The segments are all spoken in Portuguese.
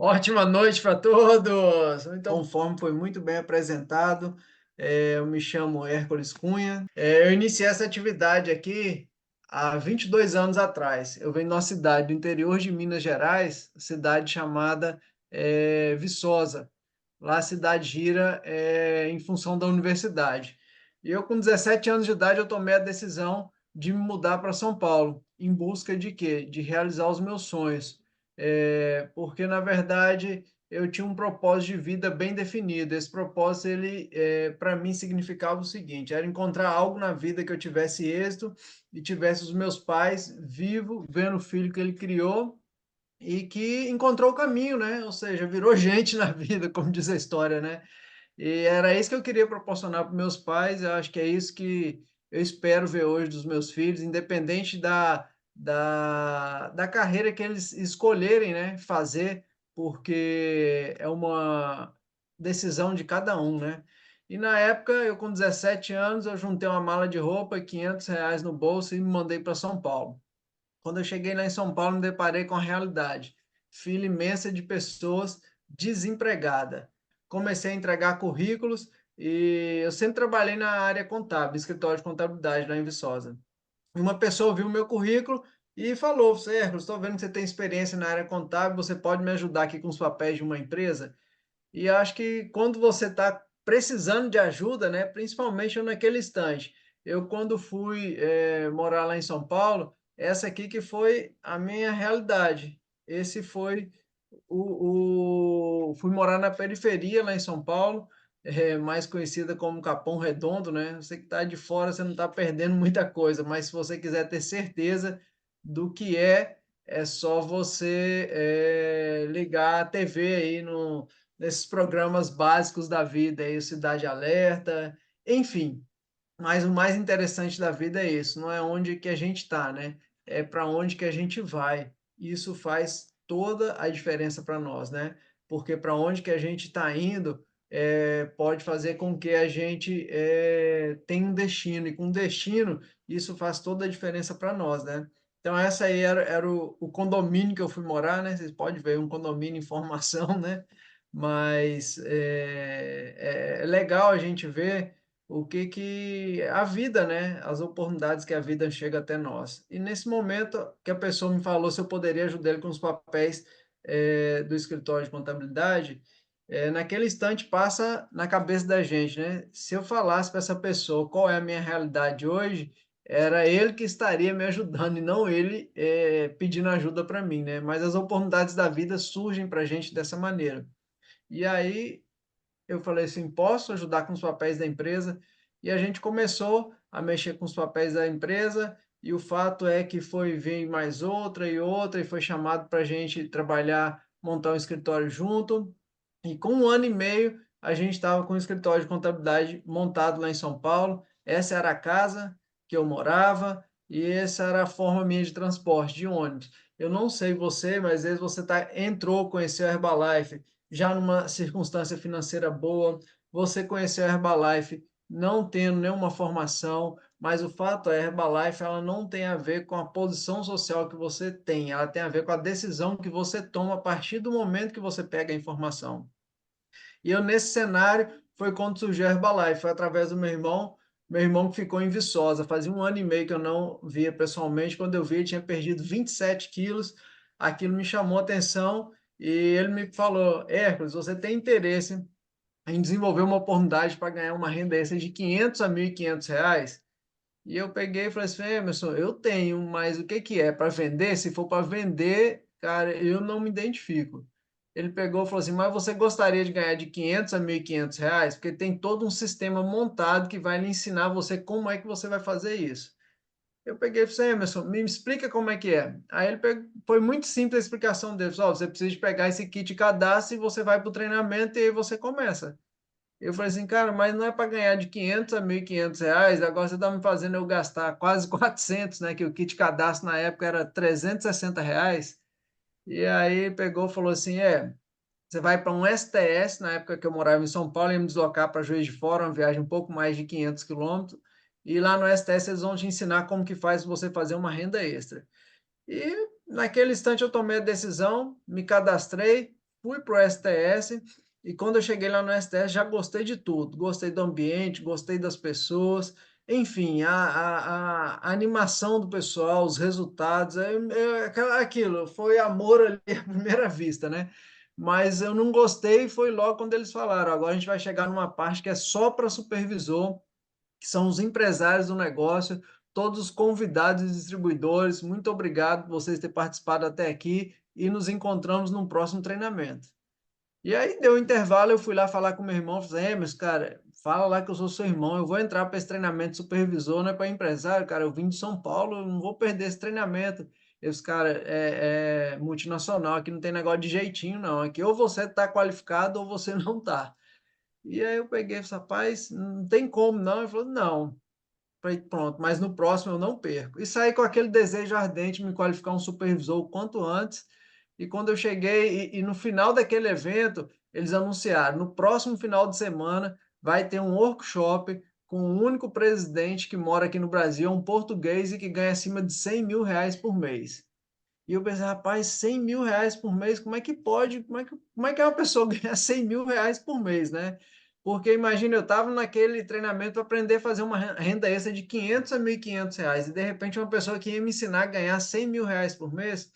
Ótima noite para todos. Então, conforme foi muito bem apresentado, eu me chamo Hércules Cunha. Eu iniciei essa atividade aqui há 22 anos atrás. Eu venho de uma cidade do interior de Minas Gerais, cidade chamada Viçosa. Lá a cidade gira em função da universidade. E eu, com 17 anos de idade, eu tomei a decisão de me mudar para São Paulo, em busca de quê? De realizar os meus sonhos. Porque na verdade eu tinha um propósito de vida bem definido. Esse propósito, ele, para mim, significava o seguinte: era encontrar algo na vida que eu tivesse êxito e tivesse os meus pais vivos, vendo o filho que ele criou e que encontrou o caminho, né? Ou seja, virou gente na vida, como diz a história, né? E era isso que eu queria proporcionar para meus pais. Eu acho que é isso que eu espero ver hoje dos meus filhos, independente da carreira que eles escolherem, né, fazer, porque é uma decisão de cada um, né? E na época, eu com 17 anos, eu juntei uma mala de roupa, R$ 500 no bolso e me mandei para São Paulo. Quando eu cheguei lá em São Paulo, me deparei com a realidade. Fila imensa de pessoas desempregadas. Comecei a entregar currículos e eu sempre trabalhei na área contábil, escritório de contabilidade lá em Viçosa. Uma pessoa viu o meu currículo e falou: Sérgio, estou vendo que você tem experiência na área contábil, você pode me ajudar aqui com os papéis de uma empresa? E acho que quando você está precisando de ajuda, né, principalmente naquele instante. Eu, quando fui morar lá em São Paulo, essa aqui que foi a minha realidade. Esse foi fui morar na periferia lá em São Paulo, mais conhecida como Capão Redondo, né? Você que está de fora, você não está perdendo muita coisa, mas se você quiser ter certeza do que é só você ligar a TV aí no nesses programas básicos da vida, aí, o Cidade Alerta, enfim. Mas o mais interessante da vida é isso, não é onde que a gente está, né? É para onde que a gente vai. Isso faz toda a diferença para nós, né? Porque para onde que a gente está indo pode fazer com que a gente tenha um destino, e com destino, isso faz toda a diferença para nós, né? Então, essa aí era o condomínio que eu fui morar, né? Vocês podem ver um condomínio em formação, né? Mas é legal a gente ver o que que a vida, né, as oportunidades que a vida chega até nós. E nesse momento que a pessoa me falou se eu poderia ajudar ele com os papéis do escritório de contabilidade, naquele instante passa na cabeça da gente, né? Se eu falasse para essa pessoa qual é a minha realidade hoje, era ele que estaria me ajudando e não ele pedindo ajuda para mim, né? Mas as oportunidades da vida surgem para a gente dessa maneira. E aí eu falei assim: posso ajudar com os papéis da empresa? E a gente começou a mexer com os papéis da empresa, e o fato é que foi vir mais outra e outra, e foi chamado para a gente trabalhar, montar um escritório junto. E com 1 ano e meio, a gente estava com o escritório de contabilidade montado lá em São Paulo. Essa era a casa que eu morava, e essa era a forma minha de transporte, de ônibus. Eu não sei você, mas às vezes você entrou, conheceu a Herbalife, já numa circunstância financeira boa, você conheceu a Herbalife não tendo nenhuma formação, mas o fato é, a Herbalife ela não tem a ver com a posição social que você tem, ela tem a ver com a decisão que você toma a partir do momento que você pega a informação. E eu, nesse cenário, foi quando surgiu a Herbalife, foi através do meu irmão que ficou em Viçosa, fazia 1 ano e meio que eu não via pessoalmente, quando eu vi ele tinha perdido 27 quilos, aquilo me chamou a atenção, e ele me falou: Hércules, você tem interesse em desenvolver uma oportunidade para ganhar uma renda extra de 500 a 1.500 reais? E eu peguei e falei assim: Emerson, eu tenho, mas o que que é? Para vender? Se for para vender, cara, eu não me identifico. Ele pegou e falou assim: mas você gostaria de ganhar de 500 a 1.500 reais? Porque tem todo um sistema montado que vai lhe ensinar você como é que você vai fazer isso. Eu peguei e falei assim: Emerson, me explica como é que é. Aí ele pegou, foi muito simples a explicação dele. Falou: você precisa de pegar esse kit de cadastro e você vai para o treinamento e aí você começa. Eu falei assim: cara, mas não é para ganhar de 500 a 1.500 reais, agora você está me fazendo eu gastar quase 400, né? Que o kit cadastro na época era R$ 360. E aí pegou e falou assim: você vai para um STS, na época que eu morava em São Paulo, ia me deslocar para Juiz de Fora, uma viagem um pouco mais de 500 quilômetros, e lá no STS eles vão te ensinar como que faz você fazer uma renda extra. E naquele instante eu tomei a decisão, me cadastrei, fui para o STS, e quando eu cheguei lá no STS já gostei de tudo, gostei do ambiente, gostei das pessoas, enfim, a animação do pessoal, os resultados, aquilo, foi amor ali à primeira vista, né? Mas eu não gostei, foi logo quando eles falaram, agora a gente vai chegar numa parte que é só para supervisor, que são os empresários do negócio, todos os convidados e distribuidores. Muito obrigado por vocês terem participado até aqui e nos encontramos no próximo treinamento. E aí deu um intervalo, eu fui lá falar com meu irmão, falei, mas cara, fala lá que eu sou seu irmão, eu vou entrar para esse treinamento de supervisor, não é para empresário, cara, eu vim de São Paulo, eu não vou perder esse treinamento. Esse cara é multinacional, aqui não tem negócio de jeitinho não, aqui ou você está qualificado ou você não está. E aí eu peguei e falei, rapaz, não tem como não. Ele falou, não. Falei, pronto, mas no próximo eu não perco. E saí com aquele desejo ardente de me qualificar um supervisor o quanto antes. E quando eu cheguei, e no final daquele evento, eles anunciaram, no próximo final de semana vai ter um workshop com o único presidente que mora aqui no Brasil, é um português e que ganha acima de R$ 100.000 por mês. E eu pensei, rapaz, R$ 100.000 por mês, como é que pode? Como é que uma pessoa ganha R$ 100.000 por mês, né? Porque imagina, eu estava naquele treinamento para aprender a fazer uma renda extra de 500 a R$ 1.500, e de repente uma pessoa que ia me ensinar a ganhar R$ 100.000 por mês,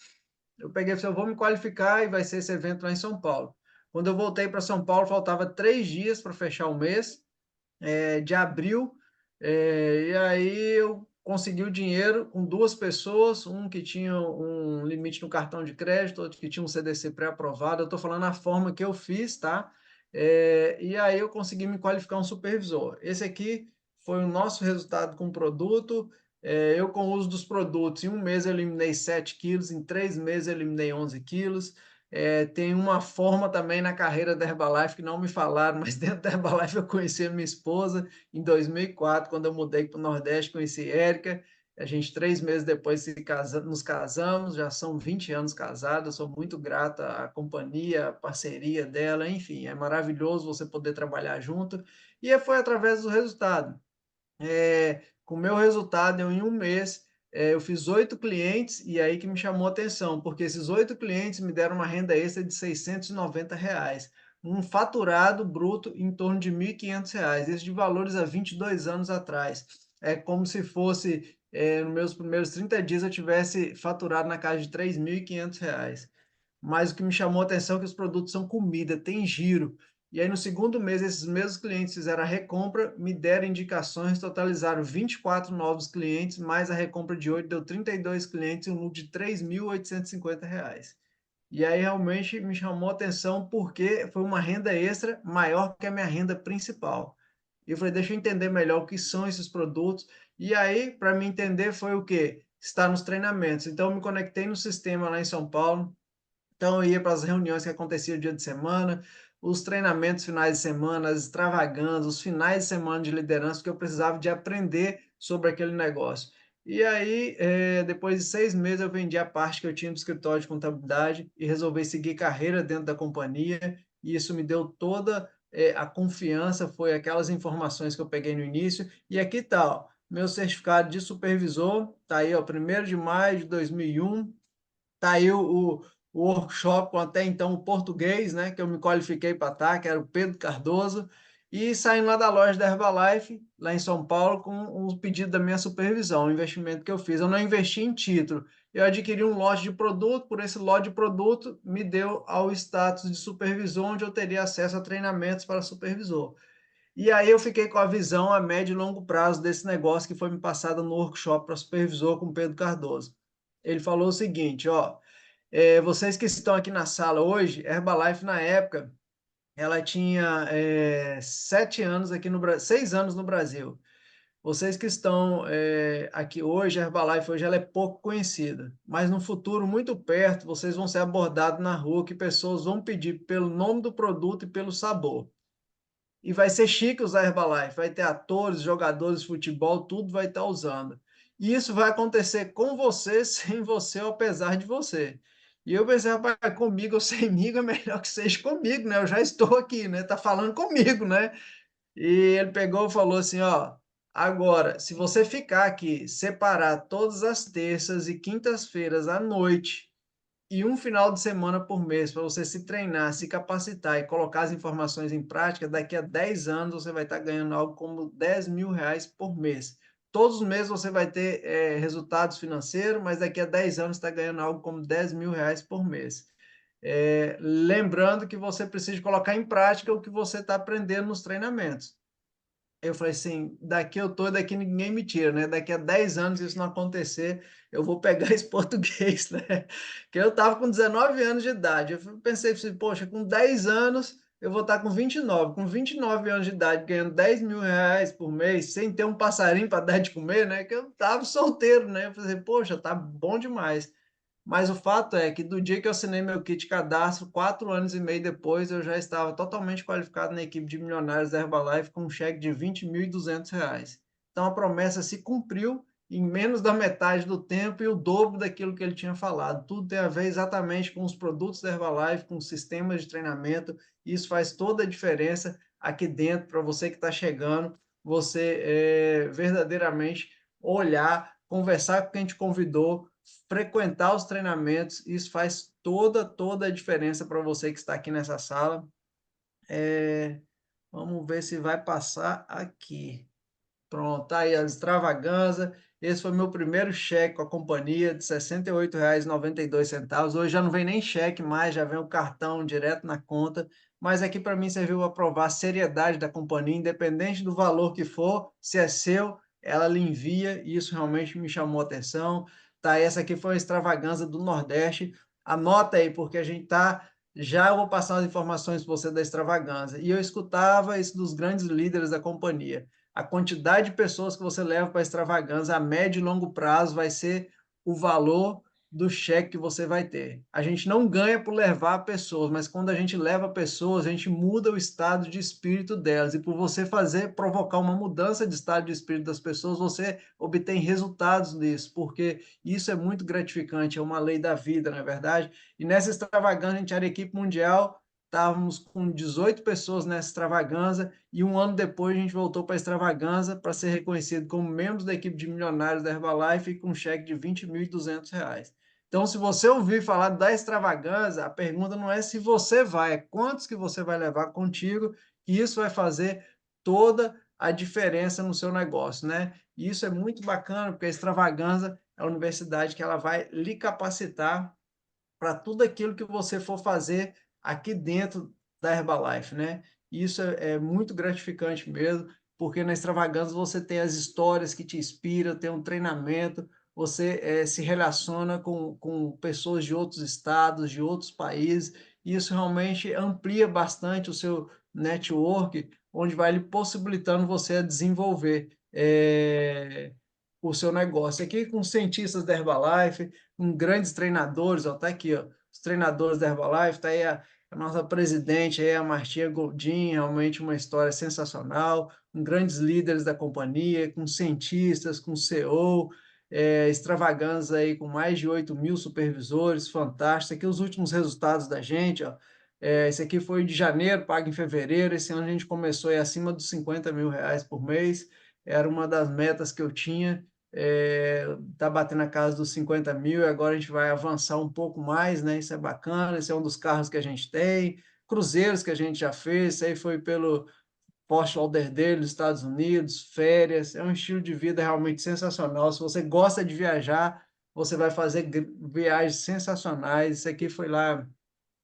eu peguei e falei, eu vou me qualificar e vai ser esse evento lá em São Paulo. Quando eu voltei para São Paulo, faltava 3 dias para fechar o mês, de abril, e aí eu consegui o dinheiro com duas pessoas, um que tinha um limite no cartão de crédito, outro que tinha um CDC pré-aprovado. Eu estou falando a forma que eu fiz, tá? E aí eu consegui me qualificar um supervisor. Esse aqui foi o nosso resultado com o produto. Eu, com o uso dos produtos, em um mês eu eliminei 7 quilos, em 3 meses eu eliminei 11 quilos. Tem uma forma também na carreira da Herbalife que não me falaram, mas dentro da Herbalife eu conheci a minha esposa em 2004, quando eu mudei para o Nordeste, conheci Érica. A gente, 3 meses depois, nos casamos, já são 20 anos casados. Sou muito grata à companhia, à parceria dela, enfim, é maravilhoso você poder trabalhar junto. E foi através do resultado. Com o meu resultado, em um mês, eu fiz 8 clientes, e aí que me chamou a atenção, porque esses 8 clientes me deram uma renda extra de R$ 690, um faturado bruto em torno de R$ 1.500, isso de valores há 22 anos atrás. É como se fosse, nos meus primeiros 30 dias, eu tivesse faturado na casa de R$ 3.500. Mas o que me chamou a atenção é que os produtos são comida, tem giro. E aí, no segundo mês, esses mesmos clientes fizeram a recompra, me deram indicações, totalizaram 24 novos clientes, mais a recompra de 8, deu 32 clientes e um lucro de R$ 3.850. E aí, realmente, me chamou a atenção porque foi uma renda extra maior que a minha renda principal. E eu falei, deixa eu entender melhor o que são esses produtos. E aí, para me entender, foi o quê? Estar nos treinamentos. Então, eu me conectei no sistema lá em São Paulo, então, eu ia para as reuniões que aconteciam dia de semana, os treinamentos finais de semana, as extravaganzas, os finais de semana de liderança, porque eu precisava de aprender sobre aquele negócio. E aí, depois de 6 meses, eu vendi a parte que eu tinha do escritório de contabilidade e resolvi seguir carreira dentro da companhia. E isso me deu toda, a confiança, foi aquelas informações que eu peguei no início. E aqui tal, meu certificado de supervisor, tá aí, ó, 1º de maio de 2001. Tá aí o workshop com até então o português, né, que eu me qualifiquei para estar, que era o Pedro Cardoso, e saindo lá da loja da Herbalife, lá em São Paulo, com um pedido da minha supervisão, um investimento que eu fiz. Eu não investi em título, eu adquiri um lote de produto, por esse lote de produto me deu ao status de supervisor, onde eu teria acesso a treinamentos para supervisor. E aí eu fiquei com a visão a médio e longo prazo desse negócio que foi me passado no workshop para supervisor com o Pedro Cardoso. Ele falou o seguinte, ó, vocês que estão aqui na sala hoje, Herbalife na época, ela tinha 7 anos aqui no Brasil, 6 anos no Brasil. Vocês que estão aqui hoje, a Herbalife hoje ela é pouco conhecida, mas no futuro muito perto vocês vão ser abordados na rua que pessoas vão pedir pelo nome do produto e pelo sabor. E vai ser chique usar Herbalife, vai ter atores, jogadores de futebol, tudo vai estar usando. E isso vai acontecer com você, sem você ou apesar de você. E eu pensei, rapaz, comigo ou semigo é melhor que seja comigo, né? Eu já estou aqui, né? Tá falando comigo, né? E ele pegou e falou assim, ó, agora, se você ficar aqui, separar todas as terças e quintas-feiras à noite, e um final de semana por mês para você se treinar, se capacitar e colocar as informações em prática, daqui a 10 anos você vai estar ganhando algo como R$ 10.000 por mês. Todos os meses você vai ter resultados financeiros, mas daqui a 10 anos está ganhando algo como R$ 10.000 por mês. Lembrando que você precisa colocar em prática o que você está aprendendo nos treinamentos. Eu falei assim: daqui eu tô, daqui ninguém me tira, né? Daqui a 10 anos, se isso não acontecer, eu vou pegar esse português, né? Que eu tava com 19 anos de idade. Eu pensei assim: poxa, com 10 anos eu vou estar com 29. Com 29 anos de idade, ganhando R$ 10.000 por mês, sem ter um passarinho para dar de comer, né? Que eu tava solteiro, né? Eu falei: poxa, tá bom demais. Mas o fato é que do dia que eu assinei meu kit cadastro, 4 anos e meio depois, eu já estava totalmente qualificado na equipe de milionários da Herbalife com um cheque de R$ 20.200. Então a promessa se cumpriu em menos da metade do tempo e o dobro daquilo que ele tinha falado. Tudo tem a ver exatamente com os produtos da Herbalife, com os sistemas de treinamento. Isso faz toda a diferença aqui dentro para você que está chegando, você verdadeiramente olhar, conversar com quem te convidou, frequentar os treinamentos, isso faz toda a diferença para você que está aqui nessa sala. Vamos ver se vai passar aqui. Pronto, tá aí a extravaganza. Esse foi meu primeiro cheque com a companhia de R$ 68,92. Hoje já não vem nem cheque mais, já vem o cartão direto na conta. Mas aqui para mim serviu para provar a seriedade da companhia, independente do valor que for, se é seu, ela lhe envia, e isso realmente me chamou a atenção. Tá, essa aqui foi a extravaganza do Nordeste. Anota aí, porque a gente tá. Já eu vou passar as informações para você da extravaganza. E eu escutava isso dos grandes líderes da companhia: a quantidade de pessoas que você leva para a extravagância a médio e longo prazo vai ser o valor do cheque que você vai ter. A gente não ganha por levar pessoas, mas quando a gente leva pessoas, a gente muda o estado de espírito delas. E por você fazer, provocar uma mudança de estado de espírito das pessoas, você obtém resultados nisso, porque isso é muito gratificante, é uma lei da vida, não é verdade? E nessa extravagância, a gente era equipe mundial, estávamos com 18 pessoas nessa extravaganza e um ano depois a gente voltou para a extravaganza para ser reconhecido como membro da equipe de milionários da Herbalife e com um cheque de R$ 20.200. Então, se você ouvir falar da extravaganza, a pergunta não é se você vai, é quantos que você vai levar contigo, e isso vai fazer toda a diferença no seu negócio, né? E isso é muito bacana, porque a extravaganza é a universidade que ela vai lhe capacitar para tudo aquilo que você for fazer aqui dentro da Herbalife, né? E isso é muito gratificante mesmo, porque na Extravaganza você tem as histórias que te inspiram, tem um treinamento, você se relaciona com pessoas de outros estados, de outros países, e isso realmente amplia bastante o seu network, onde vai lhe possibilitando você a desenvolver o seu negócio. Aqui com cientistas da Herbalife, com grandes treinadores, ó, tá aqui, ó, os treinadores da Herbalife, tá aí a nossa presidente, aí, a Martinha Goldin, realmente uma história sensacional, com grandes líderes da companhia, com cientistas, com CEO, extravaganza aí com mais de 8.000 supervisores, fantástico. Aqui os últimos resultados da gente, ó. Esse aqui foi de janeiro, pago em fevereiro. Esse ano a gente começou aí acima dos R$ 50.000 por mês. Era uma das metas que eu tinha. Tá batendo a casa dos 50.000 e agora a gente vai avançar um pouco mais, né? Isso é bacana, esse é um dos carros que a gente tem, cruzeiros que a gente já fez, isso aí foi pelo Fort Lauderdale, nos Estados Unidos, férias, é um estilo de vida realmente sensacional. Se você gosta de viajar, você vai fazer viagens sensacionais. Isso aqui foi lá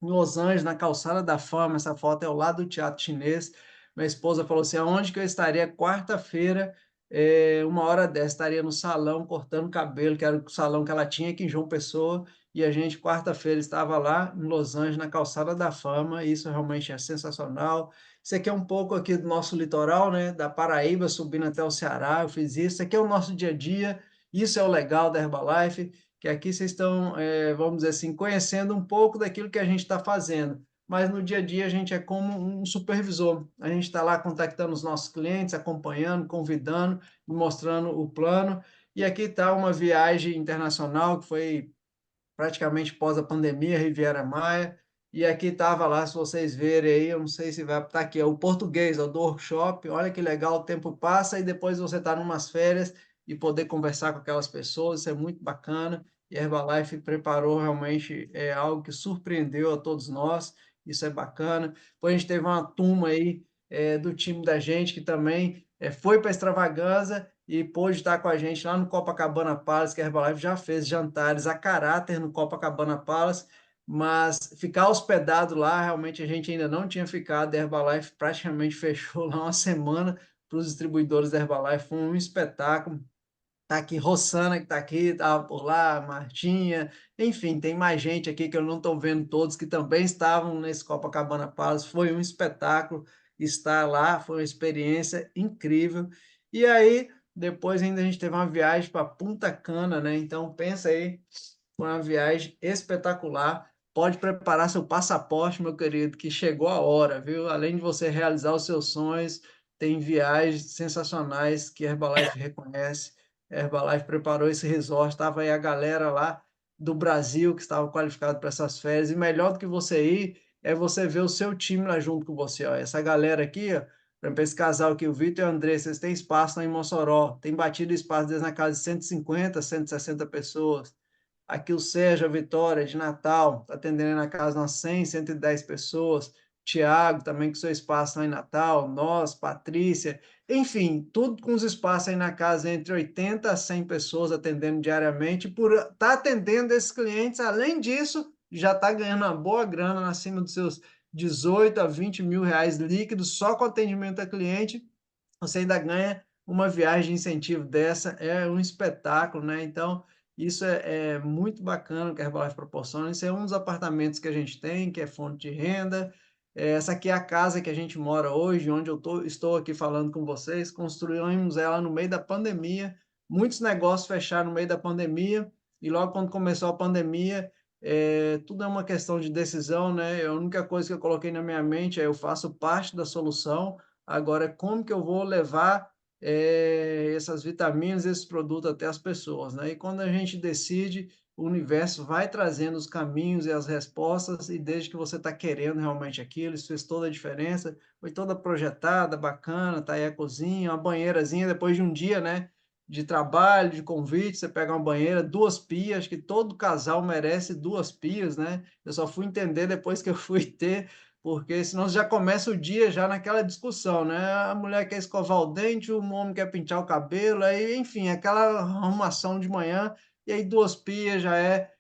em Los Angeles, na Calçada da Fama. Essa foto é ao lado do Teatro Chinês. Minha esposa falou assim: aonde que eu estaria quarta-feira, 1 hora dessa? Estaria no salão cortando cabelo, que era o salão que ela tinha aqui em João Pessoa, e a gente, quarta-feira, estava lá em Los Angeles, na Calçada da Fama, e isso realmente é sensacional. Isso aqui é um pouco aqui do nosso litoral, né, da Paraíba, subindo até o Ceará, eu fiz isso. Isso aqui é o nosso dia a dia, isso é o legal da Herbalife, que aqui vocês estão, vamos dizer assim, conhecendo um pouco daquilo que a gente está fazendo, mas no dia a dia a gente é como um supervisor. A gente está lá contactando os nossos clientes, acompanhando, convidando, mostrando o plano. E aqui está uma viagem internacional que foi praticamente pós a pandemia, Riviera Maia. E aqui estava lá, se vocês verem aí, eu não sei se vai estar aqui, é o português, é o do workshop. Olha que legal, o tempo passa e depois você está em umas férias e poder conversar com aquelas pessoas, isso é muito bacana. e a Herbalife preparou realmente algo que surpreendeu a todos nós, isso é bacana. Depois a gente teve uma turma aí do time da gente que também foi para a extravagância e pôde estar com a gente lá no Copacabana Palace, que a Herbalife já fez jantares a caráter no Copacabana Palace, mas ficar hospedado lá, realmente a gente ainda não tinha ficado, a Herbalife praticamente fechou lá uma semana para os distribuidores da Herbalife, foi um espetáculo. Tá aqui Rossana, que tá aqui, estava por lá, Martinha, enfim, tem mais gente aqui que eu não estou vendo todos, que também estavam nesse Copacabana Palace. Foi um espetáculo estar lá, foi uma experiência incrível. E aí, depois ainda a gente teve uma viagem para Punta Cana, né? Então, pensa aí, foi uma viagem espetacular. Pode preparar seu passaporte, meu querido, que chegou a hora, viu? Além de você realizar os seus sonhos, tem viagens sensacionais que a Herbalife reconhece. A Herbalife preparou esse resort, estava aí a galera lá do Brasil que estava qualificado para essas férias. E melhor do que você ir é você ver o seu time lá junto com você. Ó. Essa galera aqui, ó, por exemplo, esse casal aqui, o Vitor e o André, vocês têm espaço lá em Mossoró, tem batido espaço deles na casa de 150, 160 pessoas. Aqui o Sérgio, a Vitória, de Natal, está atendendo na casa umas 100, 110 pessoas. Tiago, também com seu espaço lá em Natal. Nós, Patrícia. Enfim, tudo com os espaços aí na casa entre 80 a 100 pessoas atendendo diariamente. Por estar tá atendendo esses clientes, além disso, já está ganhando uma boa grana acima dos seus 18 a 20 mil reais líquidos só com atendimento a cliente. Você ainda ganha uma viagem de incentivo dessa, é um espetáculo, né? Então, isso é muito bacana que a Herbalife proporciona. Isso é um dos apartamentos que a gente tem, que é fonte de renda. Essa aqui é a casa que a gente mora hoje, onde estou aqui falando com vocês. Construímos ela no meio da pandemia. Muitos negócios fecharam no meio da pandemia, e logo quando começou a pandemia, tudo é uma questão de decisão, né? A única coisa que eu coloquei na minha mente é eu faço parte da solução. Agora, como que eu vou levar essas vitaminas, esses produtos até as pessoas, né? E quando a gente decide, o universo vai trazendo os caminhos e as respostas, e desde que você está querendo realmente aquilo, isso fez toda a diferença. Foi toda projetada, bacana, tá aí a cozinha, uma banheirazinha, depois de um dia, né? De trabalho, de convite, você pega uma banheira, duas pias, acho que todo casal merece duas pias, né? Eu só fui entender depois que eu fui ter, porque senão já começa o dia já naquela discussão, né? A mulher quer escovar o dente, o homem quer pintar o cabelo, aí, enfim, aquela arrumação de manhã, e aí duas pias já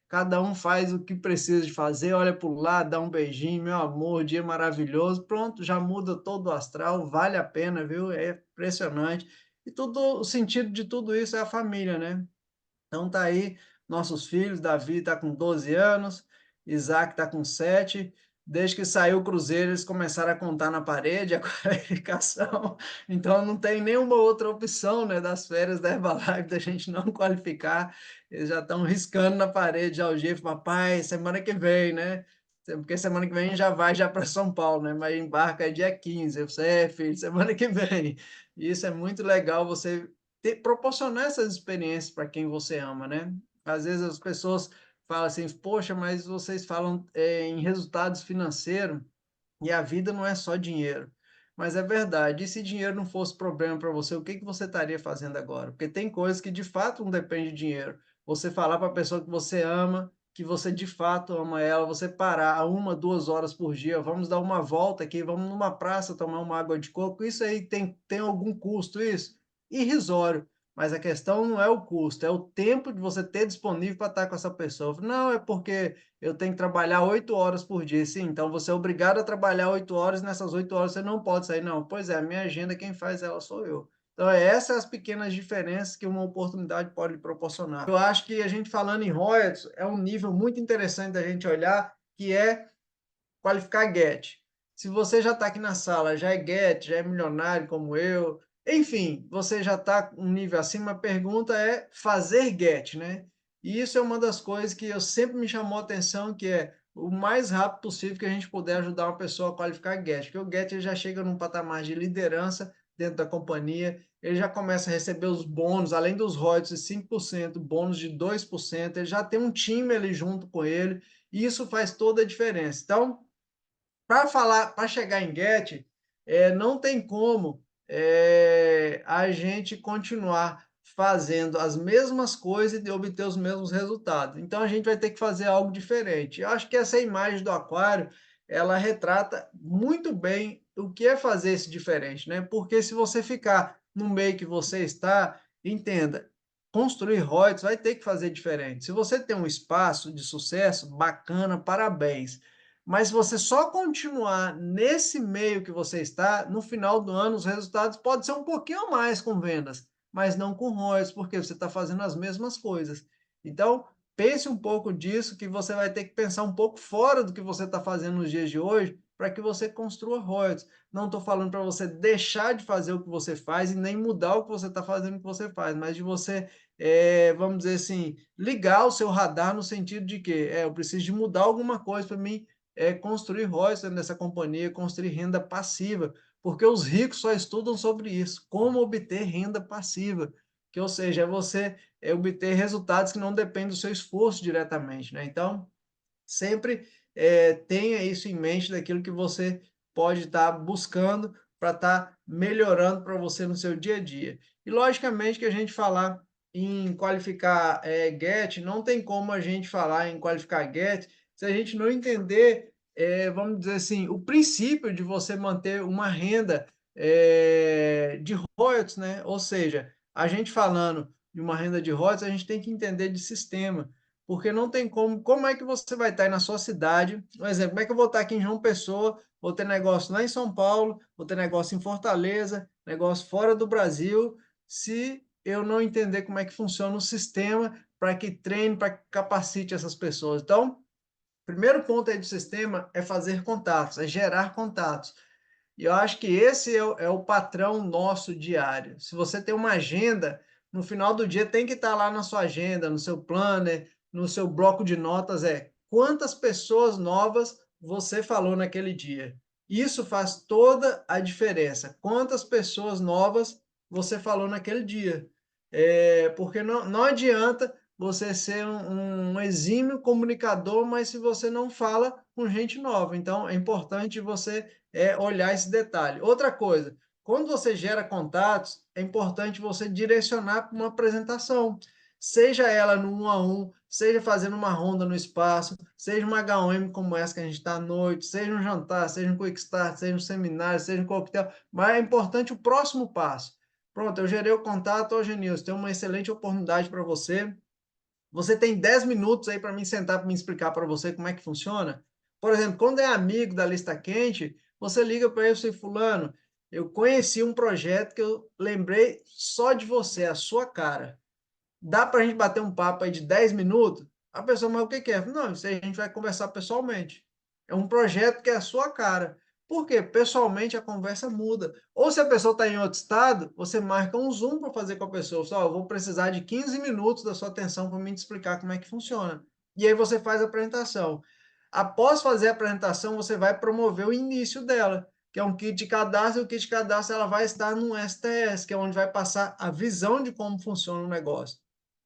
cada um faz o que precisa de fazer, olha para o lado, dá um beijinho, meu amor, dia maravilhoso, pronto, já muda todo o astral, vale a pena, viu? É impressionante. E tudo, o sentido de tudo isso é a família, né? Então tá aí nossos filhos, Davi está com 12 anos, Isaac está com 7. Desde que saiu o Cruzeiro, eles começaram a contar na parede a qualificação. Então não tem nenhuma outra opção, né, das férias da Herbalife da gente não qualificar. Eles já estão riscando na parede já o jeito, papai, semana que vem, né? Porque semana que vem já vai já para São Paulo, né? Mas embarca dia 15. Eu sei, filho, semana que vem. E isso é muito legal, você proporcionar essas experiências para quem você ama, né? Às vezes as pessoas falam assim, poxa, mas vocês falam em resultados financeiros e a vida não é só dinheiro. Mas é verdade. E se dinheiro não fosse problema para você, o que que você estaria fazendo agora? Porque tem coisas que de fato não dependem de dinheiro. Você falar para a pessoa que você ama, que você de fato ama ela, você parar 1, 2 horas por dia, vamos dar uma volta aqui, vamos numa praça tomar uma água de coco, isso aí tem algum custo, isso? Irrisório. Mas a questão não é o custo, é o tempo de você ter disponível para estar com essa pessoa. Não, é porque eu tenho que trabalhar 8 horas por dia. Sim, então você é obrigado a trabalhar 8 horas, e nessas 8 horas você não pode sair. Não, pois é, a minha agenda, quem faz ela sou eu. Então, essas são as pequenas diferenças que uma oportunidade pode lhe proporcionar. Eu acho que a gente falando em royalties é um nível muito interessante da gente olhar, que é qualificar Get. Se você já está aqui na sala, já é Get, já é milionário como eu, enfim, você já está um nível acima, a pergunta é fazer Get, né? E isso é uma das coisas que eu sempre me chamou a atenção, que é o mais rápido possível que a gente puder ajudar uma pessoa a qualificar Get, porque o Get ele já chega num patamar de liderança dentro da companhia, ele já começa a receber os bônus, além dos royalties de 5%, bônus de 2%, ele já tem um time ali junto com ele, e isso faz toda a diferença. Então, para chegar em Get, não tem como a gente continuar fazendo as mesmas coisas e obter os mesmos resultados. Então a gente vai ter que fazer algo diferente. Eu acho que essa imagem do aquário, ela retrata muito bem o que é fazer esse diferente, né? Porque se você ficar no meio que você está, entenda, construir royalties vai ter que fazer diferente. Se você tem um espaço de sucesso, bacana, parabéns. Mas se você só continuar nesse meio que você está, no final do ano os resultados podem ser um pouquinho a mais com vendas, mas não com royalties, porque você está fazendo as mesmas coisas. Então, pense um pouco disso, que você vai ter que pensar um pouco fora do que você está fazendo nos dias de hoje, para que você construa royalties. Não estou falando para você deixar de fazer o que você faz e nem mudar o que você está fazendo o que você faz, mas de você, vamos dizer assim, ligar o seu radar no sentido de que eu preciso de mudar alguma coisa para mim construir royalties nessa companhia, construir renda passiva, porque os ricos só estudam sobre isso, como obter renda passiva, que ou seja, é você obter resultados que não dependem do seu esforço diretamente, né? Então, sempre tenha isso em mente daquilo que você pode estar buscando para estar melhorando para você no seu dia a dia. E logicamente que a gente falar em qualificar GET, não tem como a gente falar em qualificar GET se a gente não entender, vamos dizer assim, o princípio de você manter uma renda de royalties, né? Ou seja, a gente falando de uma renda de royalties, a gente tem que entender de sistema, porque não tem como é que você vai estar aí na sua cidade, um exemplo, como é que eu vou estar aqui em João Pessoa, vou ter negócio lá em São Paulo, vou ter negócio em Fortaleza, negócio fora do Brasil, se eu não entender como é que funciona o sistema para que treine, para que capacite essas pessoas. Então, primeiro ponto aí do sistema é fazer contatos, é gerar contatos. E eu acho que esse é o patrão nosso diário. Se você tem uma agenda, no final do dia tem que estar lá na sua agenda, no seu planner, no seu bloco de notas, quantas pessoas novas você falou naquele dia. Isso faz toda a diferença. Quantas pessoas novas você falou naquele dia. Porque não adianta você ser um exímio comunicador, mas se você não fala com gente nova. Então, é importante você olhar esse detalhe. Outra coisa, quando você gera contatos, é importante você direcionar para uma apresentação, seja ela no 1 a 1, seja fazendo uma ronda no espaço, seja uma HM como essa que a gente está à noite, seja um jantar, seja um quick start, seja um seminário, seja um coquetel, mas é importante o próximo passo. Pronto, eu gerei o contato, ô Genilson, tem uma excelente oportunidade para você. Você tem 10 minutos aí para mim sentar para me explicar para você como é que funciona? Por exemplo, quando é amigo da lista quente, você liga para ele e fala, fulano, eu conheci um projeto que eu lembrei só de você, a sua cara. Dá para a gente bater um papo aí de 10 minutos? A pessoa, mas o que que é? Não, isso aí a gente vai conversar pessoalmente. É um projeto que é a sua cara. Por quê? Pessoalmente a conversa muda. Ou se a pessoa está em outro estado, você marca um Zoom para fazer com a pessoa. Só, eu vou precisar de 15 minutos da sua atenção para me explicar como é que funciona. E aí você faz a apresentação. Após fazer a apresentação, você vai promover o início dela, que é um kit de cadastro, e o kit de cadastro ela vai estar no STS, que é onde vai passar a visão de como funciona o negócio.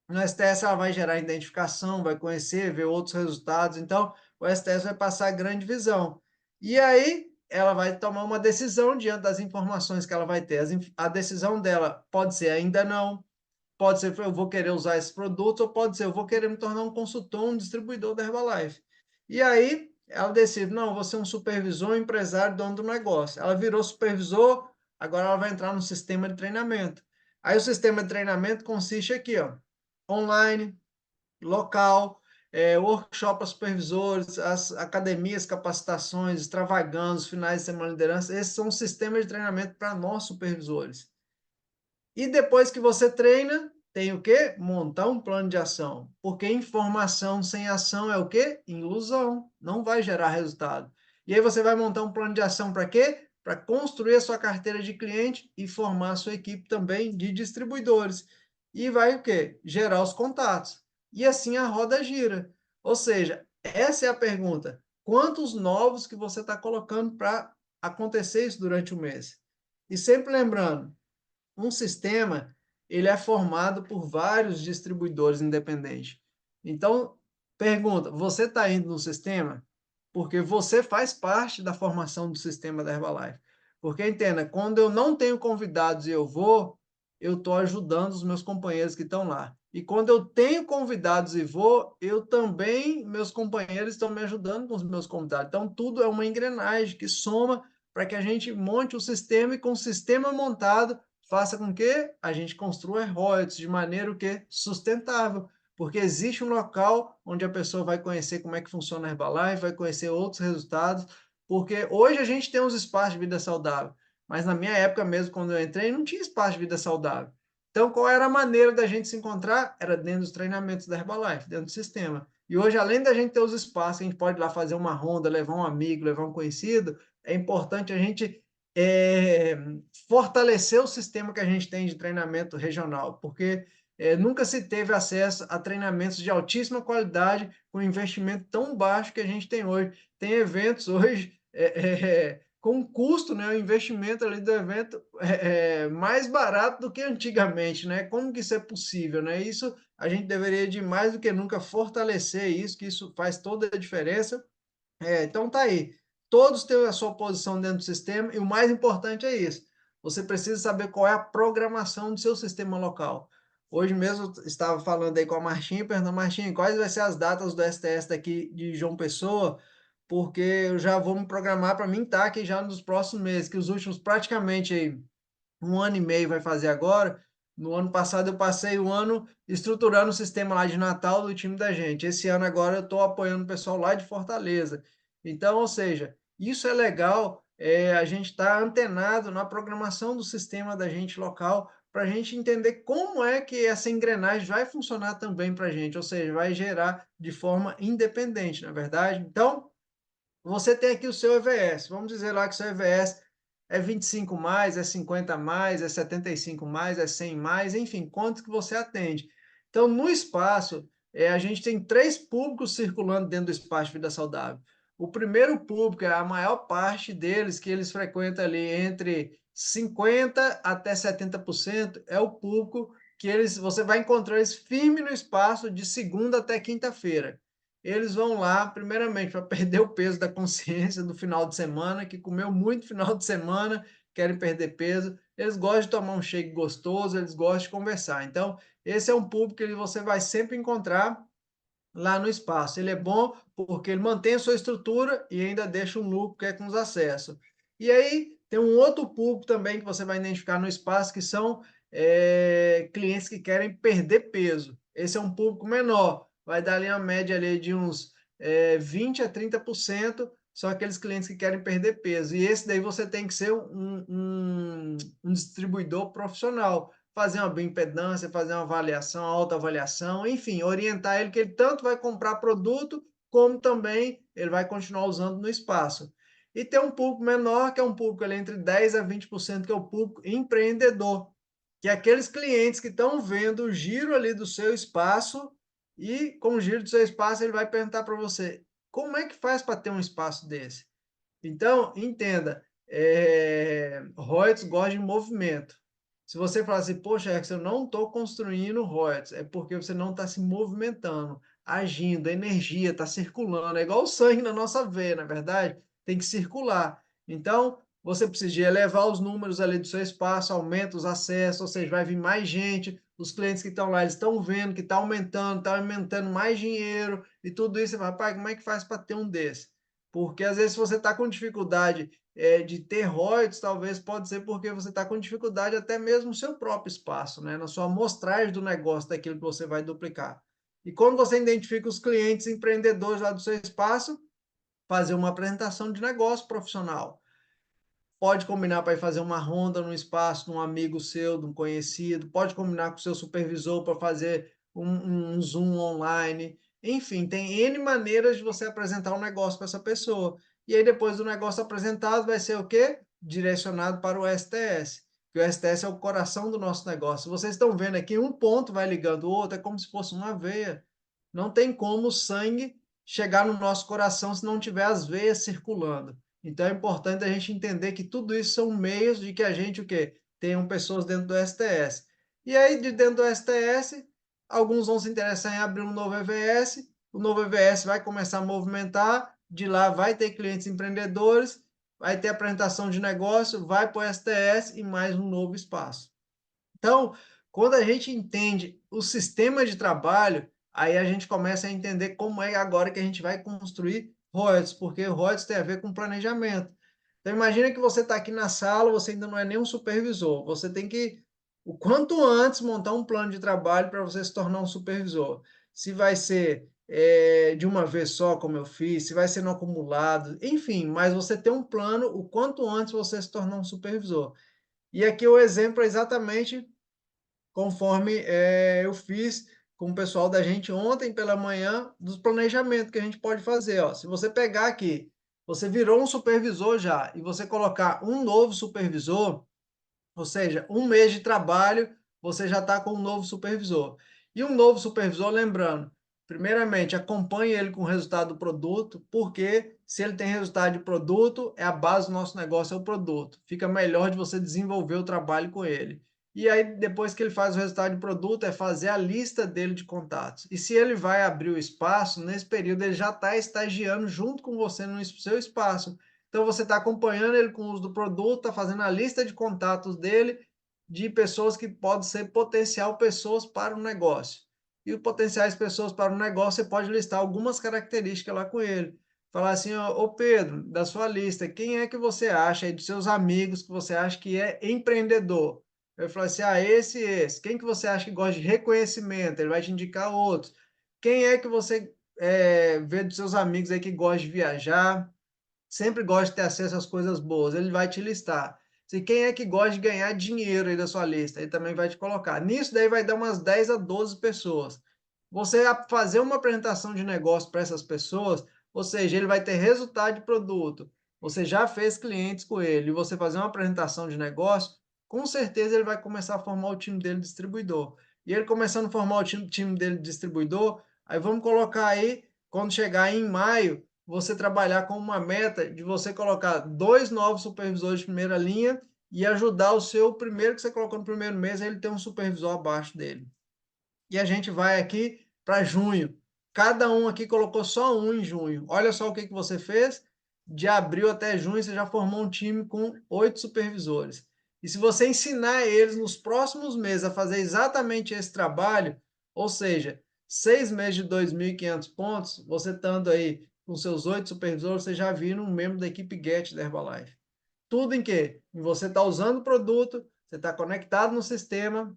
No STS ela vai gerar identificação, vai conhecer, ver outros resultados. Então, o STS vai passar a grande visão. E aí, ela vai tomar uma decisão diante das informações que ela vai ter. A decisão dela pode ser ainda não, pode ser eu vou querer usar esse produto, ou pode ser eu vou querer me tornar um consultor, um distribuidor da Herbalife. E aí, ela decide, não, vou ser um supervisor, um empresário, dono do negócio. Ela virou supervisor, agora ela vai entrar no sistema de treinamento. Aí o sistema de treinamento consiste aqui, ó, online, local, workshop para supervisores, as academias, capacitações, extravaganzas, finais de semana de liderança. Esses são os sistemas de treinamento para nós supervisores. E depois que você treina, tem o quê? Montar um plano de ação. Porque informação sem ação é o quê? Ilusão. Não vai gerar resultado. E aí você vai montar um plano de ação para quê? Para construir a sua carteira de cliente e formar a sua equipe também de distribuidores. E vai o quê? Gerar os contatos. E assim a roda gira. Ou seja, essa é a pergunta. Quantos novos que você está colocando para acontecer isso durante o mês? E sempre lembrando, um sistema ele é formado por vários distribuidores independentes. Então, pergunta, você está indo no sistema? Porque você faz parte da formação do sistema da Herbalife. Porque, entenda, quando eu não tenho convidados e eu vou, eu estou ajudando os meus companheiros que estão lá. E quando eu tenho convidados e vou, eu também, meus companheiros estão me ajudando com os meus convidados. Então, tudo é uma engrenagem que soma para que a gente monte o sistema e com o sistema montado, faça com que a gente construa royalties de maneira o quê? Sustentável. Porque existe um local onde a pessoa vai conhecer como é que funciona a Herbalife, vai conhecer outros resultados, porque hoje a gente tem uns espaços de vida saudável, mas na minha época mesmo, quando eu entrei, não tinha espaço de vida saudável. Então, qual era a maneira da gente se encontrar? Era dentro dos treinamentos da Herbalife, dentro do sistema. E hoje, além da gente ter os espaços, a gente pode ir lá fazer uma ronda, levar um amigo, levar um conhecido, é importante a gente fortalecer o sistema que a gente tem de treinamento regional, porque nunca se teve acesso a treinamentos de altíssima qualidade com investimento tão baixo que a gente tem hoje. Tem eventos hoje com custo, né, o investimento ali do evento mais barato do que antigamente, né? Como que isso é possível, né? Isso a gente deveria de mais do que nunca fortalecer isso, que isso faz toda a diferença. Então tá aí. Todos têm a sua posição dentro do sistema e o mais importante é isso. Você precisa saber qual é a programação do seu sistema local. Hoje mesmo eu estava falando aí com a Martinha, perguntando, Martinha, quais vai ser as datas do STS daqui de João Pessoa, porque eu já vou me programar para mim estar aqui já nos próximos meses, que os últimos praticamente aí, 1 ano e meio vai fazer agora. No ano passado eu passei o ano estruturando o sistema lá de Natal do time da gente. Esse ano agora eu estou apoiando o pessoal lá de Fortaleza. Então, ou seja, isso é legal, a gente está antenado na programação do sistema da gente local para a gente entender como é que essa engrenagem vai funcionar também para a gente, ou seja, vai gerar de forma independente, na verdade. Então, você tem aqui o seu EVS. Vamos dizer lá que o seu EVS é 25 mais, é 50 mais, é 75 mais, é 100 mais, enfim, quanto que você atende. Então, no espaço, a gente tem 3 públicos circulando dentro do espaço de vida saudável. O primeiro público é a maior parte deles, que eles frequentam ali entre 50 até 70%, é o público que você vai encontrar eles firme no espaço de segunda até quinta-feira. Eles vão lá, primeiramente, para perder o peso da consciência do final de semana, que comeu muito final de semana, querem perder peso. Eles gostam de tomar um shake gostoso, eles gostam de conversar. Então, esse é um público que você vai sempre encontrar lá no espaço. Ele é bom porque ele mantém a sua estrutura e ainda deixa um lucro que é com os acessos. E aí tem um outro público também que você vai identificar no espaço, que são clientes que querem perder peso. Esse é um público menor, vai dar ali uma média ali de uns 20 a 30%, são aqueles clientes que querem perder peso. E esse daí você tem que ser um distribuidor profissional, fazer uma bioimpedância, fazer uma avaliação, autoavaliação, enfim, orientar ele que ele tanto vai comprar produto, como também ele vai continuar usando no espaço. E tem um público menor, que é um público ali entre 10 a 20%, que é o público empreendedor, que é aqueles clientes que estão vendo o giro ali do seu espaço e com o giro do seu espaço ele vai perguntar para você, como é que faz para ter um espaço desse? Então, entenda, royalties gosta de movimento. Se você falar assim, poxa, Rex, eu não estou construindo royalties, é porque você não está se movimentando, agindo, a energia está circulando, é igual o sangue na nossa veia, na verdade, tem que circular. Então, você precisa de elevar os números ali do seu espaço, aumenta os acessos, ou seja, vai vir mais gente, os clientes que estão lá, eles estão vendo que está aumentando mais dinheiro, e tudo isso, você fala, pai, como é que faz para ter um desse? Porque às vezes você está com dificuldade de ter royalties, talvez pode ser porque você está com dificuldade até mesmo no seu próprio espaço, né? Na sua amostragem do negócio, daquilo que você vai duplicar. E quando você identifica os clientes empreendedores lá do seu espaço, fazer uma apresentação de negócio profissional. Pode combinar para ir fazer uma ronda no espaço de um amigo seu, de um conhecido, pode combinar com o seu supervisor para fazer um Zoom online. Enfim, tem N maneiras de você apresentar um negócio para essa pessoa. E aí, depois do negócio apresentado, vai ser o quê? Direcionado para o STS. Que o STS é o coração do nosso negócio. Vocês estão vendo aqui, um ponto vai ligando o outro, é como se fosse uma veia. Não tem como o sangue chegar no nosso coração se não tiver as veias circulando. Então é importante a gente entender que tudo isso são meios de que a gente o quê? Tenham pessoas dentro do STS. E aí, de dentro do STS, alguns vão se interessar em abrir um novo EVS, o novo EVS vai começar a movimentar, de lá vai ter clientes empreendedores, vai ter apresentação de negócio, vai para o STS e mais um novo espaço. Então, quando a gente entende o sistema de trabalho, aí a gente começa a entender como é agora que a gente vai construir royalties, porque royalties tem a ver com planejamento. Então, imagina que você está aqui na sala, você ainda não é nem um supervisor, você tem que, o quanto antes, montar um plano de trabalho para você se tornar um supervisor. Se vai ser de uma vez só, como eu fiz, se vai ser no acumulado, enfim, mas você tem um plano o quanto antes você se tornar um supervisor. E aqui o exemplo é exatamente conforme, eu fiz com o pessoal da gente ontem pela manhã, dos planejamentos que a gente pode fazer, ó. Se você pegar aqui, você virou um supervisor já, e você colocar um novo supervisor, ou seja, um mês de trabalho, você já está com um novo supervisor. E um novo supervisor, lembrando, primeiramente, acompanhe ele com o resultado do produto, porque se ele tem resultado de produto, é a base do nosso negócio, é o produto. Fica melhor de você desenvolver o trabalho com ele. E aí, depois que ele faz o resultado de produto, é fazer a lista dele de contatos. E se ele vai abrir o espaço, nesse período ele já está estagiando junto com você no seu espaço. Então você está acompanhando ele com o uso do produto, está fazendo a lista de contatos dele, de pessoas que podem ser potencial pessoas para o negócio. E o potenciais pessoas para o negócio, você pode listar algumas características lá com ele. Falar assim, ô Pedro, da sua lista, quem é que você acha aí dos seus amigos que você acha que é empreendedor? Eu falo assim, esse. Quem que você acha que gosta de reconhecimento? Ele vai te indicar outros. Quem é que você vê dos seus amigos aí que gosta de viajar? Sempre gosta de ter acesso às coisas boas, ele vai te listar. Se quem é que gosta de ganhar dinheiro aí da sua lista, ele também vai te colocar. Nisso daí vai dar umas 10 a 12 pessoas. Você fazer uma apresentação de negócio para essas pessoas, ou seja, ele vai ter resultado de produto. Você já fez clientes com ele e você fazer uma apresentação de negócio, com certeza ele vai começar a formar o time dele distribuidor. E ele começando a formar o time dele distribuidor, aí vamos colocar aí, quando chegar em maio, você trabalhar com uma meta de você colocar 2 novos supervisores de primeira linha e ajudar o seu primeiro que você colocou no primeiro mês, ele ter um supervisor abaixo dele. E a gente vai aqui para junho. Cada um aqui colocou só um em junho. Olha só o que você fez. De abril até junho, você já formou um time com 8 supervisores. E se você ensinar eles nos próximos meses a fazer exatamente esse trabalho, ou seja, 6 meses de 2.500 pontos, você estando aí com seus 8 supervisores, você já vira um membro da equipe Get da Herbalife. Tudo em quê? Em você estar usando o produto, você está conectado no sistema,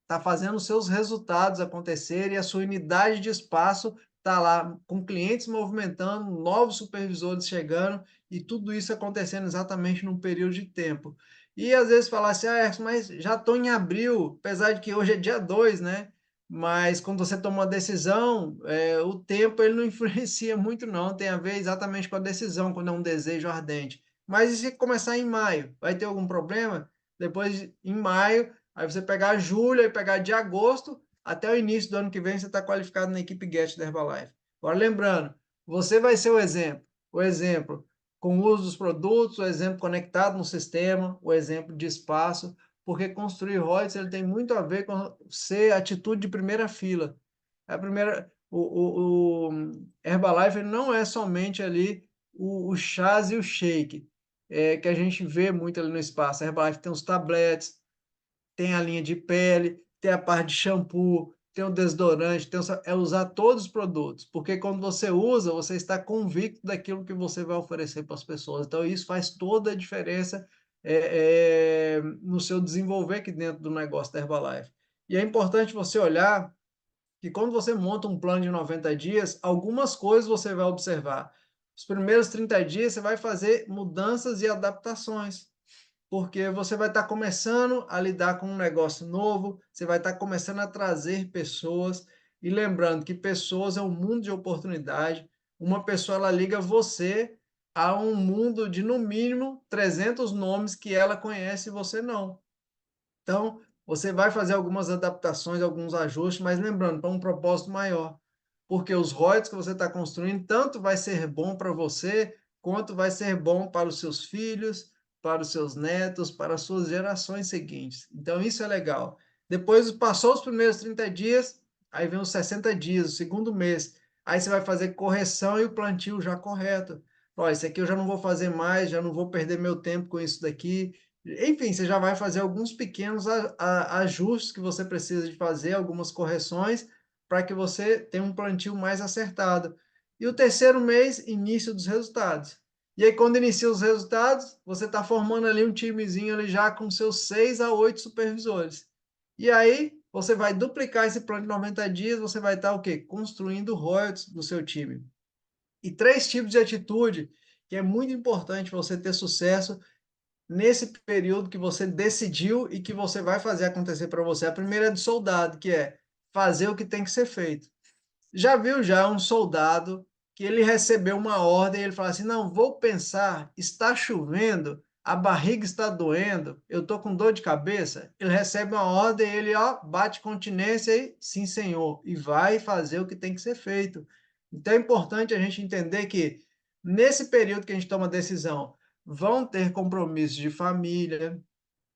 está fazendo os seus resultados acontecerem e a sua unidade de espaço está lá com clientes movimentando, novos supervisores chegando e tudo isso acontecendo exatamente num período de tempo. E às vezes falar assim, mas já estou em abril, apesar de que hoje é dia 2, né? Mas quando você toma uma decisão, o tempo ele não influencia muito não, tem a ver exatamente com a decisão, quando é um desejo ardente. Mas e se começar em maio? Vai ter algum problema? Depois, em maio, aí você pegar julho e pegar de agosto até o início do ano que vem, você está qualificado na equipe Get da Herbalife. Agora, lembrando, você vai ser o exemplo com o uso dos produtos, o exemplo conectado no sistema, o exemplo de espaço, porque construir royalties ele tem muito a ver com ser atitude de primeira fila. A primeira, o Herbalife ele não é somente ali o chás e o shake, que a gente vê muito ali no espaço. A Herbalife tem os tabletes, tem a linha de pele, tem a parte de shampoo, tem o desodorante, é usar todos os produtos, porque quando você usa, você está convicto daquilo que você vai oferecer para as pessoas. Então, isso faz toda a diferença no seu desenvolver aqui dentro do negócio da Herbalife. E é importante você olhar que quando você monta um plano de 90 dias, algumas coisas você vai observar. Os primeiros 30 dias você vai fazer mudanças e adaptações, porque você vai estar começando a lidar com um negócio novo, você vai estar começando a trazer pessoas, e lembrando que pessoas é um mundo de oportunidade, uma pessoa ela liga você a um mundo de no mínimo 300 nomes que ela conhece e você não. Então, você vai fazer algumas adaptações, alguns ajustes, mas lembrando, para um propósito maior. Porque os royalties que você está construindo, tanto vai ser bom para você, quanto vai ser bom para os seus filhos, para os seus netos, para as suas gerações seguintes. Então, isso é legal. Depois, passou os primeiros 30 dias, aí vem os 60 dias, o segundo mês. Aí você vai fazer correção e o plantio já correto. Ó, isso aqui eu já não vou fazer mais, já não vou perder meu tempo com isso daqui, Enfim, você já vai fazer alguns pequenos ajustes que você precisa de fazer, algumas correções, para que você tenha um plantio mais acertado. E o terceiro mês, início dos resultados. E aí, quando inicia os resultados, você está formando ali um timezinho ali já com seus 6 a 8 supervisores. E aí, você vai duplicar esse plano de 90 dias, você vai estar o quê? Construindo royalties do seu time. E três tipos de atitude que é muito importante você ter sucesso nesse período que você decidiu e que você vai fazer acontecer para você. A primeira é de soldado, que é fazer o que tem que ser feito. Já viu já um soldado que ele recebeu uma ordem e ele fala assim: "Não, vou pensar, está chovendo, a barriga está doendo, eu estou com dor de cabeça". Ele recebe uma ordem, ele ó, bate continência e sim, senhor, e vai fazer o que tem que ser feito. Então é importante a gente entender que nesse período que a gente toma decisão, vão ter compromissos de família,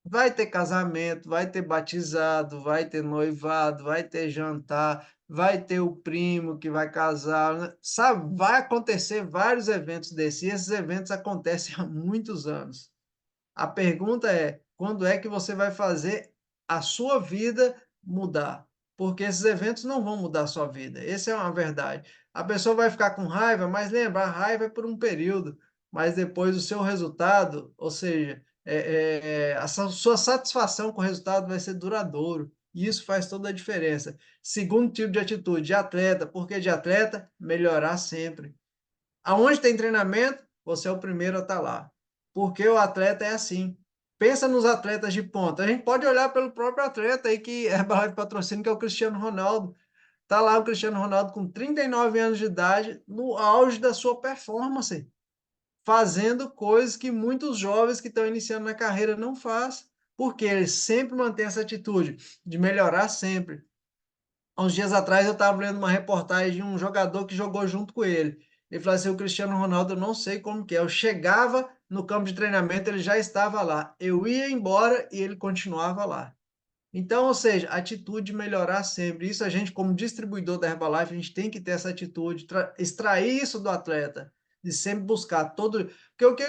vai ter casamento, vai ter batizado, vai ter noivado, vai ter jantar, vai ter o primo que vai casar, né, sabe, vai acontecer vários eventos desses, e esses eventos acontecem há muitos anos. A pergunta é: quando é que você vai fazer a sua vida mudar? Porque esses eventos não vão mudar a sua vida, essa é uma verdade. A pessoa vai ficar com raiva, mas lembra, a raiva é por um período, mas depois o seu resultado, ou seja, a sua satisfação com o resultado vai ser duradouro, e isso faz toda a diferença. Segundo tipo de atitude, de atleta, porque de atleta, melhorar sempre. Aonde tem treinamento, você é o primeiro a estar lá. Porque o atleta é assim. Pensa nos atletas de ponta. A gente pode olhar pelo próprio atleta aí que é barra de patrocínio, que é o Cristiano Ronaldo. Tá lá o Cristiano Ronaldo com 39 anos de idade, no auge da sua performance, fazendo coisas que muitos jovens que estão iniciando na carreira não fazem. Porque ele sempre mantém essa atitude de melhorar sempre. Há uns dias atrás eu estava lendo uma reportagem de um jogador que jogou junto com ele. Ele falou assim: o Cristiano Ronaldo, eu não sei como que é. Eu chegava no campo de treinamento, ele já estava lá. Eu ia embora e ele continuava lá. Então, ou seja, atitude de melhorar sempre. Isso a gente, como distribuidor da Herbalife, a gente tem que ter essa atitude, extrair isso do atleta, de sempre buscar todo. Porque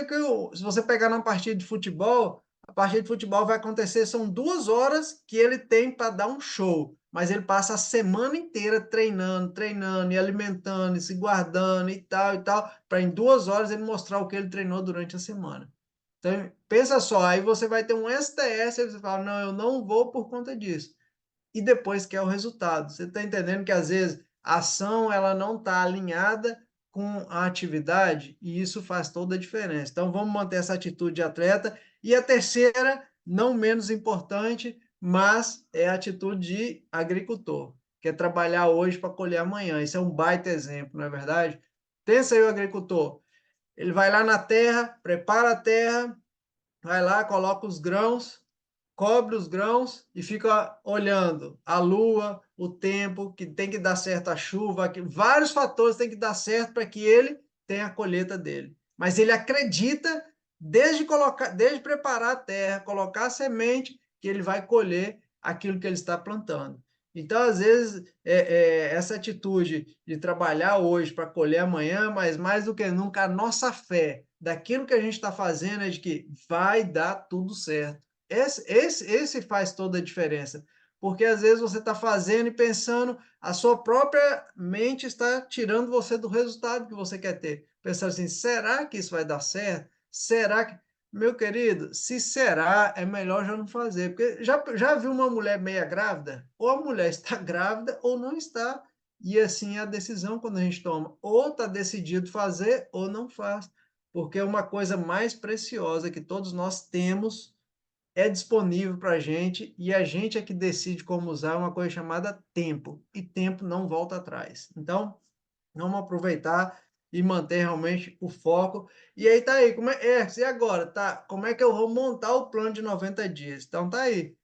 se você pegar numa partida de futebol, a partida de futebol vai acontecer, são 2 horas que ele tem para dar um show, mas ele passa a semana inteira treinando, treinando, e alimentando, e se guardando e tal, para em 2 horas ele mostrar o que ele treinou durante a semana. Então, pensa só, aí você vai ter um STS, e você fala, não, eu não vou por conta disso. E depois quer o resultado. Você está entendendo que às vezes a ação ela não está alinhada com a atividade e isso faz toda a diferença. Então vamos manter essa atitude de atleta. E a terceira, não menos importante, mas é a atitude de agricultor, que é trabalhar hoje para colher amanhã. Isso é um baita exemplo, não é verdade? Pensa aí o agricultor. Ele vai lá na terra, prepara a terra, vai lá, coloca os grãos, cobre os grãos e fica olhando a lua, o tempo, que tem que dar certo a chuva, que vários fatores têm que dar certo para que ele tenha a colheita dele. Mas ele acredita, desde preparar a terra, colocar a semente, que ele vai colher aquilo que ele está plantando. Então, às vezes, essa atitude de trabalhar hoje para colher amanhã, mas mais do que nunca, a nossa fé daquilo que a gente está fazendo é de que vai dar tudo certo. Esse faz toda a diferença. Porque às vezes você está fazendo e pensando, a sua própria mente está tirando você do resultado que você quer ter. Pensando assim, será que isso vai dar certo? Será que. Meu querido, se será, é melhor já não fazer. Porque já viu uma mulher meia grávida? Ou a mulher está grávida ou não está. E assim é a decisão quando a gente toma. Ou está decidido fazer ou não faz. Porque é uma coisa mais preciosa que todos nós temos é disponível para a gente e a gente é que decide como usar uma coisa chamada tempo, e tempo não volta atrás. Então, vamos aproveitar e manter realmente o foco. E aí tá aí, e agora, tá? Como é que eu vou montar o plano de 90 dias? Então tá aí,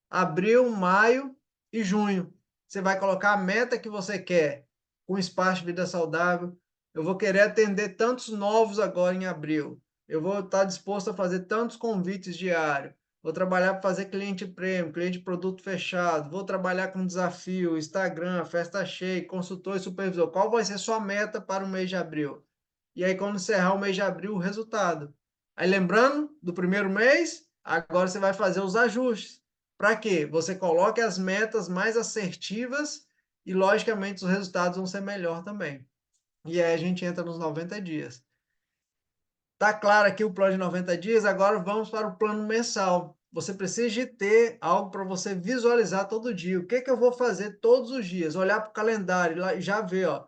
abril, maio e junho. Você vai colocar a meta que você quer com espaço de vida saudável. Eu vou querer atender tantos novos agora em abril. Eu vou estar disposto a fazer tantos convites diários. Vou trabalhar para fazer cliente prêmio, cliente produto fechado. Vou trabalhar com desafio, Instagram, festa cheia, consultor e supervisor. Qual vai ser sua meta para o mês de abril? E aí, quando encerrar o mês de abril, o resultado. Aí, lembrando do primeiro mês, Agora você vai fazer os ajustes. Para quê? Você coloque as metas mais assertivas e, logicamente, os resultados vão ser melhor também. E aí a gente entra nos 90 dias. Tá claro aqui o plano de 90 dias, agora vamos para o plano mensal. Você precisa de ter algo para você visualizar todo dia. O que que eu vou fazer todos os dias? Olhar para o calendário lá e já ver, ó,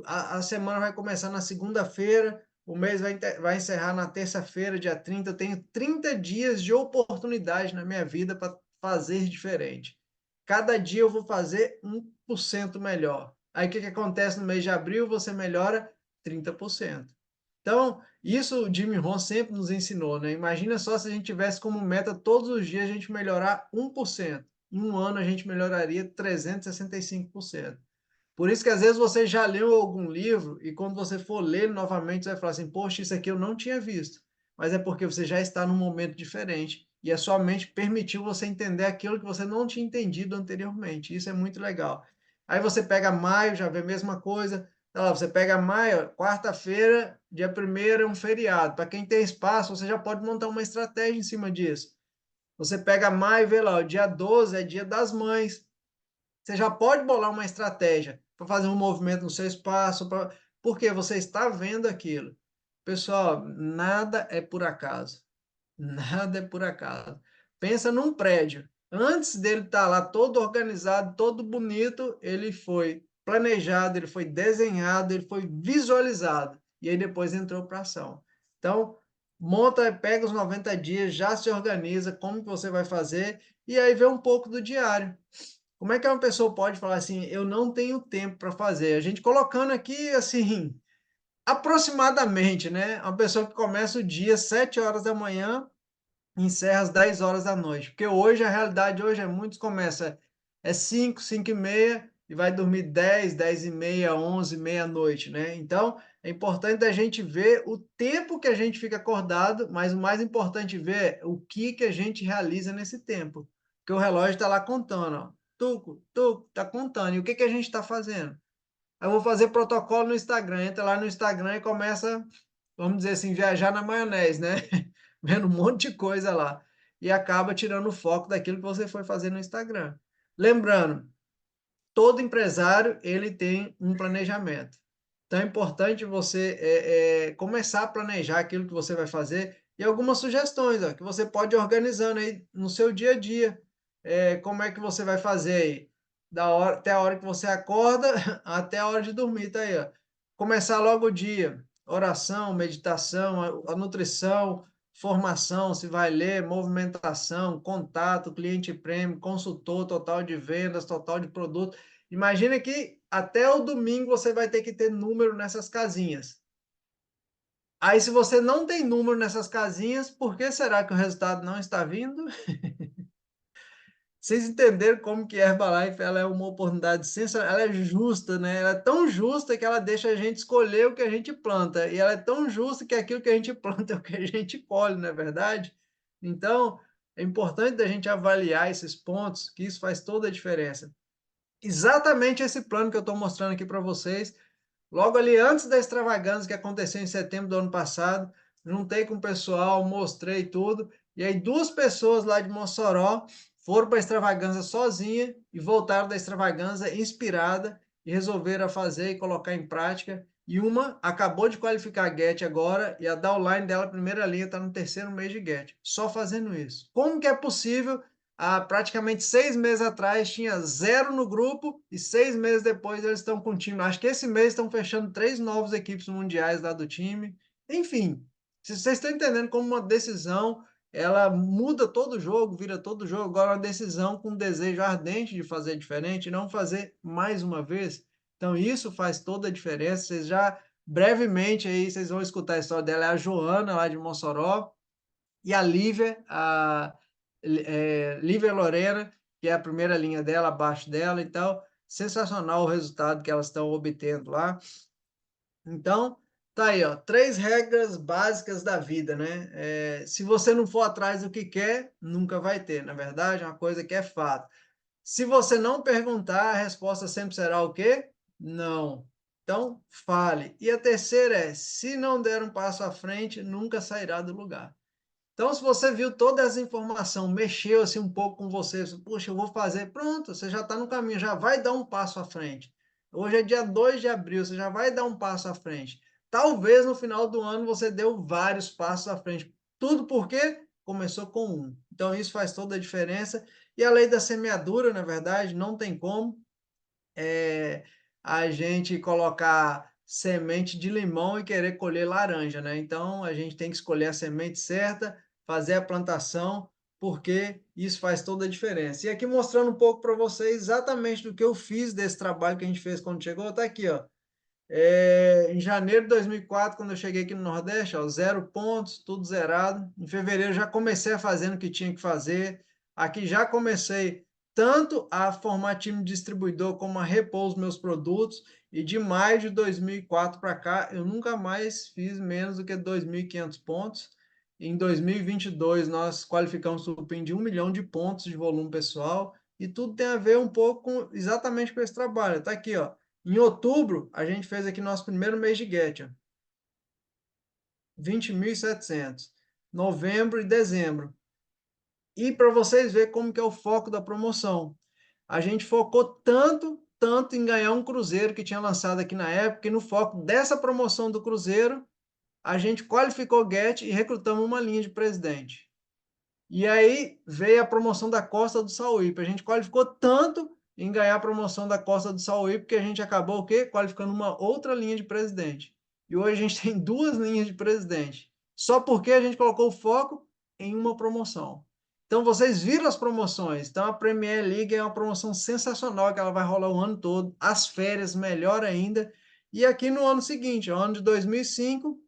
a semana vai começar na segunda-feira, o mês vai encerrar na terça-feira, dia 30. Eu tenho 30 dias de oportunidade na minha vida para fazer diferente. Cada dia eu vou fazer 1% melhor. Aí o que que acontece no mês de abril? Você melhora 30%. Então, isso o Jimmy Rohn sempre nos ensinou, né? Imagina só se a gente tivesse como meta todos os dias a gente melhorar 1%. Em um ano a gente melhoraria 365%. Por isso que às vezes você já leu algum livro e quando você for ler novamente, você vai falar assim: poxa, isso aqui eu não tinha visto. Mas é porque você já está num momento diferente e a sua mente permitiu você entender aquilo que você não tinha entendido anteriormente. Isso é muito legal. Aí você pega maio, já vê a mesma coisa. Tá lá, você pega maio, quarta-feira, dia 1º é um feriado. Para quem tem espaço, você já pode montar uma estratégia em cima disso. Você pega maio e vê lá, o dia 12 é dia das mães. Você já pode bolar uma estratégia para fazer um movimento no seu espaço, porque você está vendo aquilo. Pessoal, nada é por acaso. Nada é por acaso. Pensa num prédio. Antes dele estar lá todo organizado, todo bonito, ele foi planejado, ele foi desenhado, ele foi visualizado. E aí depois entrou para ação. Então, monta, pega os 90 dias, já se organiza, como que você vai fazer, e aí vê um pouco do diário. Como é que uma pessoa pode falar assim, eu não tenho tempo para fazer? A gente colocando aqui, assim, aproximadamente, né? Uma pessoa que começa o dia às 7 horas da manhã, encerra às 10 horas da noite. Porque hoje, a realidade hoje é muitos começam é 5, 5 e meia e vai dormir 10, 10 e meia, 11, meia-noite, né? Então, é importante a gente ver o tempo que a gente fica acordado, mas o mais importante ver é o que a gente realiza nesse tempo. Porque o relógio está lá contando, ó. Tuco, tuco, tá contando. E o que a gente está fazendo? Aí eu vou fazer protocolo no Instagram. Entra lá no Instagram e começa, vamos dizer assim, viajar na maionese, né? Vendo um monte de coisa lá. E acaba tirando o foco daquilo que você foi fazer no Instagram. Lembrando, todo empresário ele tem um planejamento. Então é importante você começar a planejar aquilo que você vai fazer e algumas sugestões ó, que você pode ir organizando aí no seu dia a dia. Como é que você vai fazer aí? Da hora, até a hora que você acorda até a hora de dormir, tá aí, ó. Começar logo o dia. Oração, meditação, a nutrição, formação, se vai ler, movimentação, contato, cliente prêmio, consultor, total de vendas, total de produto. Imagina que até o domingo você vai ter que ter número nessas casinhas. Aí, se você não tem número nessas casinhas, por que será que o resultado não está vindo? Vocês entenderam como que a Herbalife ela é uma oportunidade sensacional, ela é justa, né? Ela é tão justa que ela deixa a gente escolher o que a gente planta. E ela é tão justa que aquilo que a gente planta é o que a gente colhe, não é verdade? Então, é importante da gente avaliar esses pontos, que isso faz toda a diferença. Exatamente esse plano que eu estou mostrando aqui para vocês. Logo ali antes da extravagância que aconteceu em setembro do ano passado, juntei com o pessoal, mostrei tudo, e aí duas pessoas lá de Mossoró foram para a extravagância sozinha e voltaram da extravagância inspirada e resolveram fazer e colocar em prática. E uma acabou de qualificar a Get agora e a downline dela, primeira linha, está no terceiro mês de Get, só fazendo isso. Como que é possível? Há praticamente 6 meses atrás tinha 0 no grupo e 6 meses depois eles estão com o time. Acho que esse mês estão fechando 3 novas equipes mundiais lá do time. Enfim, vocês estão entendendo como uma decisão ela muda todo o jogo, vira todo o jogo. Agora, uma decisão com um desejo ardente de fazer diferente, não fazer mais uma vez. Então, isso faz toda a diferença. Vocês já brevemente aí vocês vão escutar a história dela. É a Joana, lá de Mossoró, e a Lívia, Lívia Lorena, que é a primeira linha dela, abaixo dela. Então, sensacional o resultado que elas estão obtendo lá. Então, tá aí, ó, 3 regras básicas da vida, né? Se você não for atrás do que quer, nunca vai ter, na verdade, é uma coisa que é fato. Se você não perguntar, a resposta sempre será o quê? Não. Então, fale. E a terceira é, se não der um passo à frente, nunca sairá do lugar. Então, se você viu toda essa informação, mexeu assim um pouco com você, puxa, eu vou fazer, pronto, você já está no caminho, já vai dar um passo à frente. Hoje é dia 2 de abril, você já vai dar um passo à frente. Talvez no final do ano você deu vários passos à frente. Tudo porque começou com um. Então, isso faz toda a diferença. E a lei da semeadura, na verdade, não tem como a gente colocar semente de limão e querer colher laranja, né? Então a gente tem que escolher a semente certa, fazer a plantação, porque isso faz toda a diferença. E aqui mostrando um pouco para vocês exatamente do que eu fiz desse trabalho que a gente fez quando chegou, tá aqui, ó. Em janeiro de 2004, quando eu cheguei aqui no Nordeste, ó, 0 pontos, tudo zerado. Em fevereiro já comecei a fazer o que tinha que fazer. Aqui já comecei tanto a formar time distribuidor como a repor os meus produtos. E de maio de 2004 para cá, eu nunca mais fiz menos do que 2.500 pontos. Em 2022, nós qualificamos o PIN de 1 milhão de pontos de volume pessoal. E tudo tem a ver um pouco exatamente com esse trabalho. Tá aqui, ó. Em outubro, a gente fez aqui nosso primeiro mês de Get, 20.700. Novembro e dezembro. E para vocês verem como que é o foco da promoção. A gente focou tanto em ganhar um cruzeiro que tinha lançado aqui na época, e no foco dessa promoção do cruzeiro, a gente qualificou o Get e recrutamos uma linha de presidente. E aí veio a promoção da Costa do Sauípe. A gente qualificou tanto em ganhar a promoção da Costa do Sauípe que a gente acabou o quê? Qualificando uma outra linha de presidente. E hoje a gente tem duas linhas de presidente. Só porque a gente colocou o foco em uma promoção. Então vocês viram as promoções. Então a Premier League é uma promoção sensacional que ela vai rolar o ano todo. As férias, melhor ainda. E aqui no ano seguinte, ano de 2005,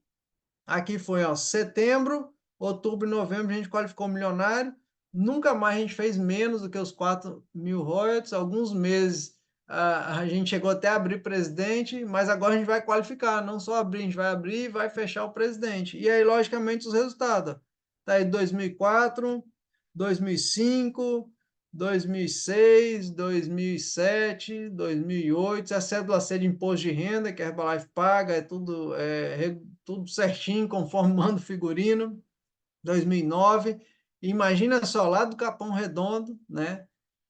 aqui foi, ó, setembro, outubro e novembro a gente qualificou milionário. Nunca mais a gente fez menos do que os 4.000 royalties. Alguns meses a gente chegou até a abrir presidente, mas agora a gente vai qualificar, não só abrir, a gente vai abrir e vai fechar o presidente. E aí, logicamente, os resultados. Tá aí 2004, 2005, 2006, 2007, 2008, a cédula C de imposto de renda que a Herbalife paga, é tudo certinho, conforme manda o figurino, 2009. Imagina só, lá do Capão Redondo, né?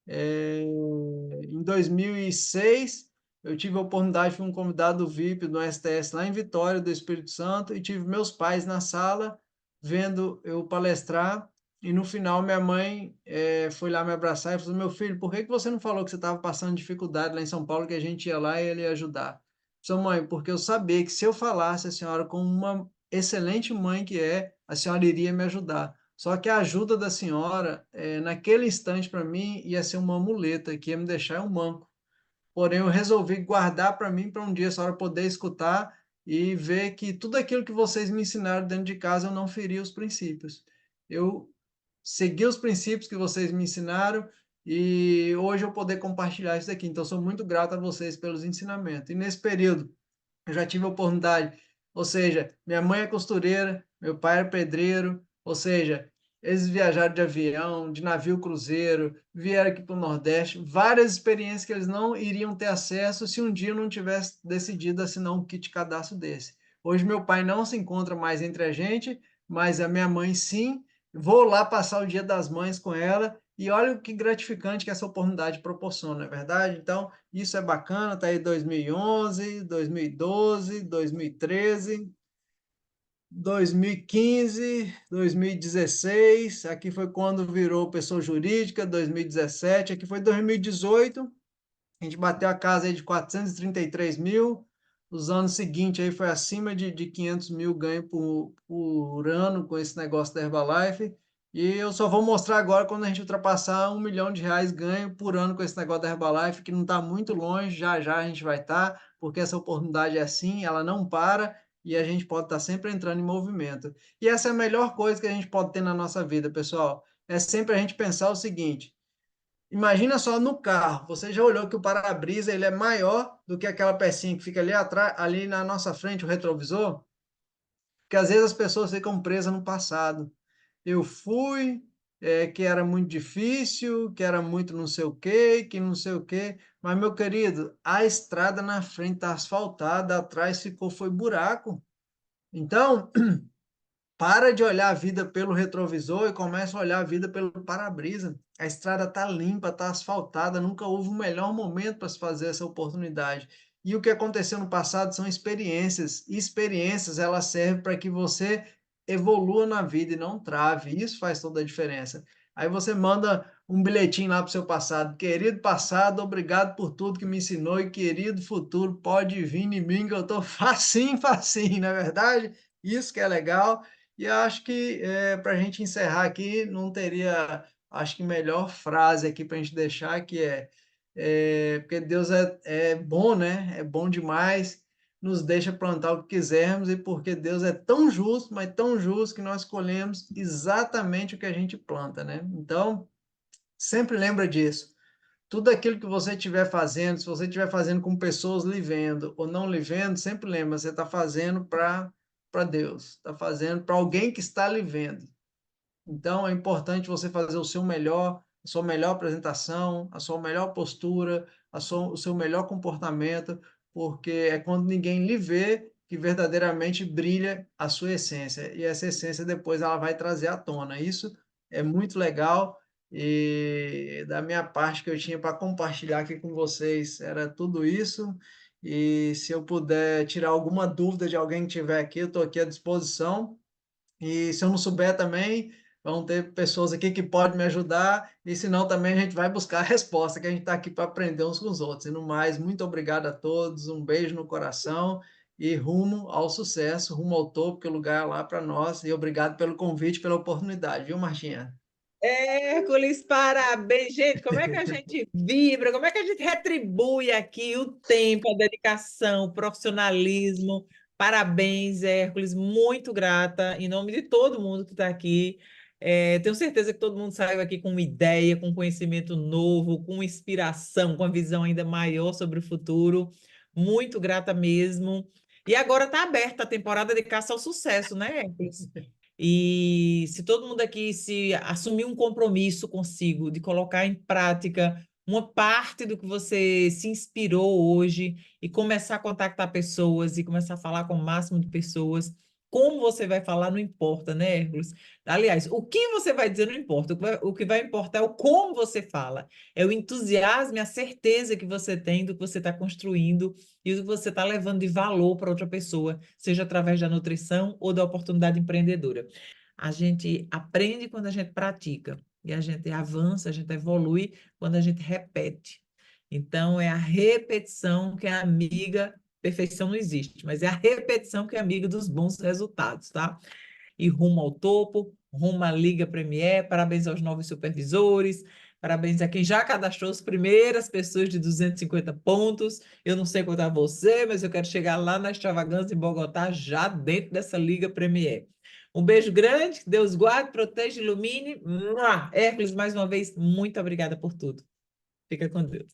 Em 2006, eu tive a oportunidade, fui um convidado VIP do STS lá em Vitória, do Espírito Santo, e tive meus pais na sala, vendo eu palestrar, e no final minha mãe foi lá me abraçar e falou: meu filho, por que que você não falou que você estava passando dificuldade lá em São Paulo, que a gente ia lá e ele ia ajudar? Sua mãe, porque eu sabia que se eu falasse a senhora como uma excelente mãe que é, a senhora iria me ajudar. Só que a ajuda da senhora, naquele instante, para mim, ia ser uma muleta, que ia me deixar um manco. Porém, eu resolvi guardar para mim, para um dia a senhora poder escutar e ver que tudo aquilo que vocês me ensinaram dentro de casa, eu não feri os princípios. Eu segui os princípios que vocês me ensinaram e hoje eu poder compartilhar isso aqui. Então, sou muito grato a vocês pelos ensinamentos. E nesse período, eu já tive a oportunidade, ou seja, minha mãe é costureira, meu pai é pedreiro, ou seja, eles viajaram de avião, de navio cruzeiro, vieram aqui para o Nordeste, várias experiências que eles não iriam ter acesso se um dia eu não tivesse decidido assinar um kit cadastro desse. Hoje meu pai não se encontra mais entre a gente, mas a minha mãe sim. Vou lá passar o Dia das Mães com ela e olha o que gratificante que essa oportunidade proporciona, não é verdade? Então, isso é bacana, tá aí 2011, 2012, 2013, 2015, 2016, aqui foi quando virou pessoa jurídica, 2017, aqui foi 2018, a gente bateu a casa aí de 433 mil, os anos seguintes aí foi acima de 500 mil ganho por ano com esse negócio da Herbalife, e eu só vou mostrar agora quando a gente ultrapassar 1 milhão de reais ganho por ano com esse negócio da Herbalife, que não está muito longe, já já a gente vai estar, porque essa oportunidade é assim, ela não para, e a gente pode estar sempre entrando em movimento. E essa é a melhor coisa que a gente pode ter na nossa vida, pessoal, é sempre a gente pensar o seguinte: imagina só no carro, você já olhou que o para-brisa ele é maior do que aquela pecinha que fica ali atrás, ali na nossa frente, o retrovisor? Porque às vezes as pessoas ficam presas no passado. Eu fui, que era muito difícil, que era muito não sei o quê, que não sei o quê. Mas, meu querido, a estrada na frente está asfaltada, atrás ficou, foi buraco. Então, para de olhar a vida pelo retrovisor e começa a olhar a vida pelo para-brisa. A estrada está limpa, está asfaltada, nunca houve um melhor momento para se fazer essa oportunidade. E o que aconteceu no passado são experiências. E experiências, elas servem para que você evolua na vida e não trave. Isso faz toda a diferença. Aí você manda um bilhetinho lá para o seu passado. Querido passado, obrigado por tudo que me ensinou. E querido futuro, pode vir em mim que eu estou facinho, facinho, não é verdade? Isso que é legal. E acho que, para a gente encerrar aqui, não teria, acho que melhor frase aqui para a gente deixar, que porque Deus é bom, né, é bom demais, nos deixa plantar o que quisermos e porque Deus é tão justo, mas tão justo que nós colhemos exatamente o que a gente planta, né. Então, sempre lembra disso. Tudo aquilo que você estiver fazendo, se você estiver fazendo com pessoas lhe vendo ou não lhe vendo, sempre lembra, você está fazendo para Deus, está fazendo para alguém que está lhe vendo. Então é importante você fazer o seu melhor, a sua melhor apresentação, a sua melhor postura, o seu melhor comportamento, porque é quando ninguém lhe vê que verdadeiramente brilha a sua essência. E essa essência depois ela vai trazer à tona. Isso é muito legal. E da minha parte que eu tinha para compartilhar aqui com vocês era tudo isso. E se eu puder tirar alguma dúvida de alguém que estiver aqui, eu estou aqui à disposição. E se eu não souber também, vão ter pessoas aqui que podem me ajudar, e se não também a gente vai buscar a resposta, que a gente está aqui para aprender uns com os outros. E no mais, muito obrigado a todos, um beijo no coração e rumo ao sucesso, rumo ao topo, que o lugar é lá para nós. E obrigado pelo convite, pela oportunidade, viu, Martinha? Hércules, parabéns, gente. Como é que a gente vibra? Como é que a gente retribui aqui o tempo, a dedicação, o profissionalismo? Parabéns, Hércules. Muito grata, em nome de todo mundo que está aqui. Tenho certeza que todo mundo saiu aqui com uma ideia, com conhecimento novo, com inspiração, com a visão ainda maior sobre o futuro. Muito grata mesmo. E agora está aberta a temporada de caça ao sucesso, né, Hércules? E se todo mundo aqui se assumir um compromisso consigo de colocar em prática uma parte do que você se inspirou hoje e começar a contactar pessoas e começar a falar com o máximo de pessoas, como você vai falar não importa, né, Hércules? Aliás, o que você vai dizer não importa, o que vai importar é o como você fala, é o entusiasmo e a certeza que você tem do que você está construindo e do que você está levando de valor para outra pessoa, seja através da nutrição ou da oportunidade empreendedora. A gente aprende quando a gente pratica, e a gente avança, a gente evolui quando a gente repete. Então, é a repetição que é amiga, perfeição não existe, mas é a repetição que é amiga dos bons resultados, tá? E rumo ao topo, rumo à Liga Premier, parabéns aos novos supervisores, parabéns a quem já cadastrou as primeiras pessoas de 250 pontos. Eu não sei quanto a você, mas eu quero chegar lá na Extravagância em Bogotá, já dentro dessa Liga Premier. Um beijo grande, Deus guarde, proteja, ilumine. Hércules, mais uma vez, muito obrigada por tudo. Fica com Deus.